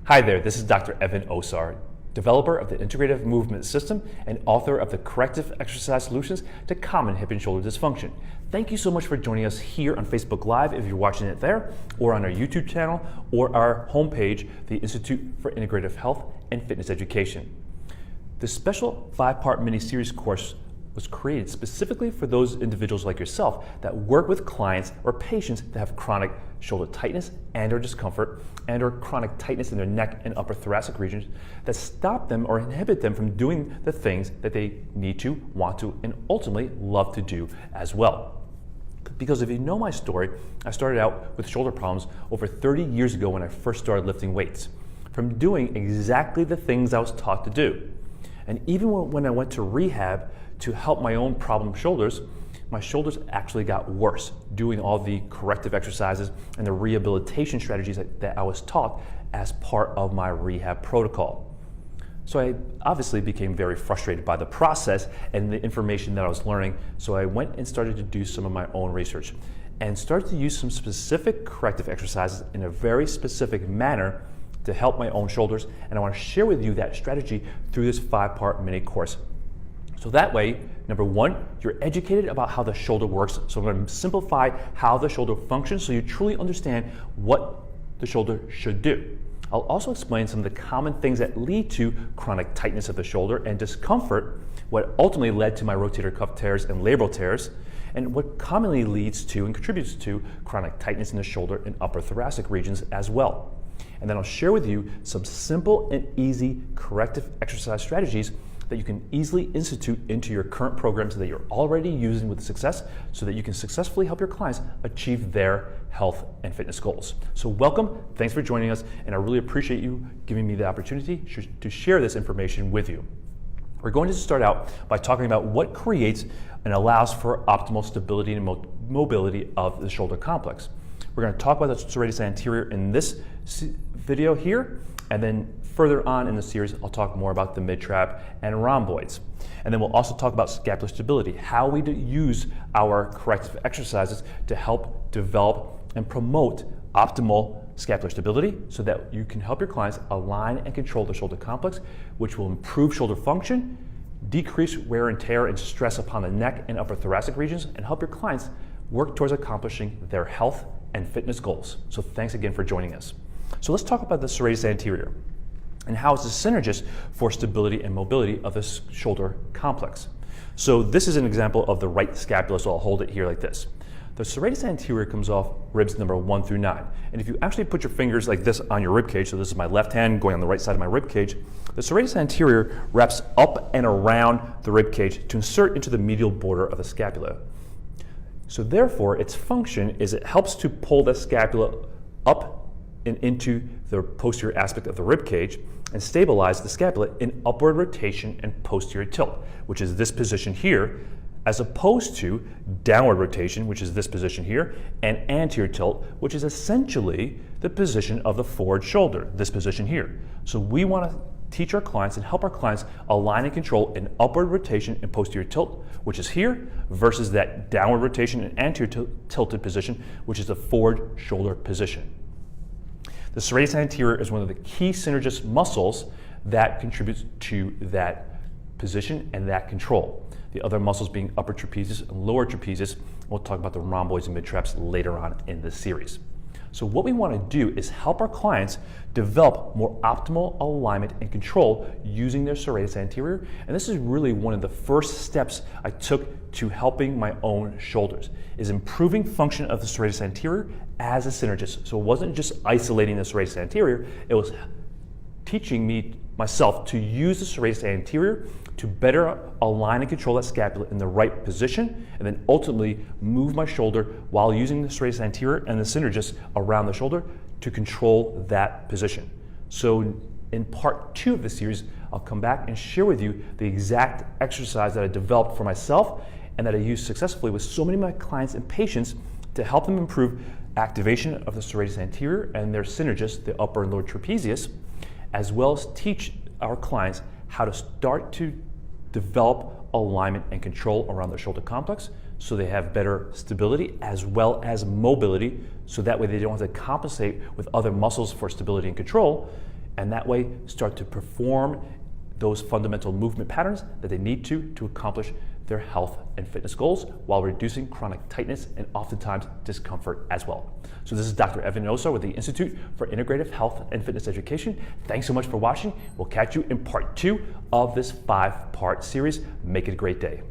Hi there, this is Dr. Evan Osar, developer of the Integrative Movement System and author of the corrective exercise solutions to common hip and shoulder dysfunction. Thank you so much for joining us here on Facebook Live if you're watching it there, or on our YouTube channel, or our homepage, the Institute for Integrative Health and Fitness Education. This special 5-part mini-series course was created specifically for those individuals like yourself that work with clients or patients that have chronic shoulder tightness and or discomfort and or chronic tightness in their neck and upper thoracic regions that stop them or inhibit them from doing the things that they need to, want to, and ultimately love to do as well. Because if you know my story, I started out with shoulder problems over 30 years ago when I first started lifting weights, from doing exactly the things I was taught to do. And even when I went to rehab to help my own problem shoulders, my shoulders actually got worse doing all the corrective exercises and the rehabilitation strategies that I was taught as part of my rehab protocol. So I obviously became very frustrated by the process and the information that I was learning, so I went and started to do some of my own research and started to use some specific corrective exercises in a very specific manner to help my own shoulders, and I want to share with you that strategy through this 5-part mini course. So that way, number one, you're educated about how the shoulder works. So I'm going to simplify how the shoulder functions so you truly understand what the shoulder should do. I'll also explain some of the common things that lead to chronic tightness of the shoulder and discomfort, what ultimately led to my rotator cuff tears and labral tears, and what commonly leads to and contributes to chronic tightness in the shoulder and upper thoracic regions as well. And then I'll share with you some simple and easy corrective exercise strategies that you can easily institute into your current programs that you're already using with success so that you can successfully help your clients achieve their health and fitness goals. So welcome, thanks for joining us, and I really appreciate you giving me the opportunity to share this information with you. We're going to start out by talking about what creates and allows for optimal stability and mobility of the shoulder complex. We're going to talk about the Serratus Anterior in this video here, and then further on in the series, I'll talk more about the mid-trap and rhomboids. And then we'll also talk about scapular stability, how we use our corrective exercises to help develop and promote optimal scapular stability so that you can help your clients align and control the shoulder complex, which will improve shoulder function, decrease wear and tear and stress upon the neck and upper thoracic regions, and help your clients work towards accomplishing their health and fitness goals. So thanks again for joining us. So let's talk about the Serratus Anterior and how it's a synergist for stability and mobility of this shoulder complex. So this is an example of the right scapula, so I'll hold it here like this. The Serratus Anterior comes off ribs number 1 through 9. And if you actually put your fingers like this on your rib cage, so this is my left hand going on the right side of my rib cage, the Serratus Anterior wraps up and around the rib cage to insert into the medial border of the scapula. So therefore, its function is it helps to pull the scapula up and into the posterior aspect of the rib cage and stabilize the scapula in upward rotation and posterior tilt, which is this position here, as opposed to downward rotation, which is this position here, and anterior tilt, which is essentially the position of the forward shoulder, this position here. So we want to teach our clients and help our clients align and control an upward rotation and posterior tilt, which is here, versus that downward rotation and anterior tilted position, which is the forward shoulder position. The Serratus Anterior is one of the key synergist muscles that contributes to that position and that control. The other muscles being upper trapezius and lower trapezius. We'll talk about the rhomboids and mid-traps later on in this series. So what we want to do is help our clients develop more optimal alignment and control using their Serratus Anterior. And this is really one of the first steps I took to helping my own shoulders, is improving function of the Serratus Anterior as a synergist. So it wasn't just isolating the Serratus Anterior, it was teaching me myself to use the Serratus Anterior to better align and control that scapula in the right position, and then ultimately move my shoulder while using the Serratus Anterior and the synergist around the shoulder to control that position. So in part 2 of the series, I'll come back and share with you the exact exercise that I developed for myself and that I use successfully with so many of my clients and patients to help them improve activation of the Serratus Anterior and their synergist, the upper and lower trapezius, as well as teach our clients how to start to develop alignment and control around their shoulder complex so they have better stability as well as mobility, so that way they don't have to compensate with other muscles for stability and control, and that way start to perform those fundamental movement patterns that they need to accomplish their health and fitness goals while reducing chronic tightness and oftentimes discomfort as well. So this is Dr. Evan Osar with the Institute for Integrative Health and Fitness Education. Thanks so much for watching. We'll catch you in part 2 of this 5-part series. Make it a great day.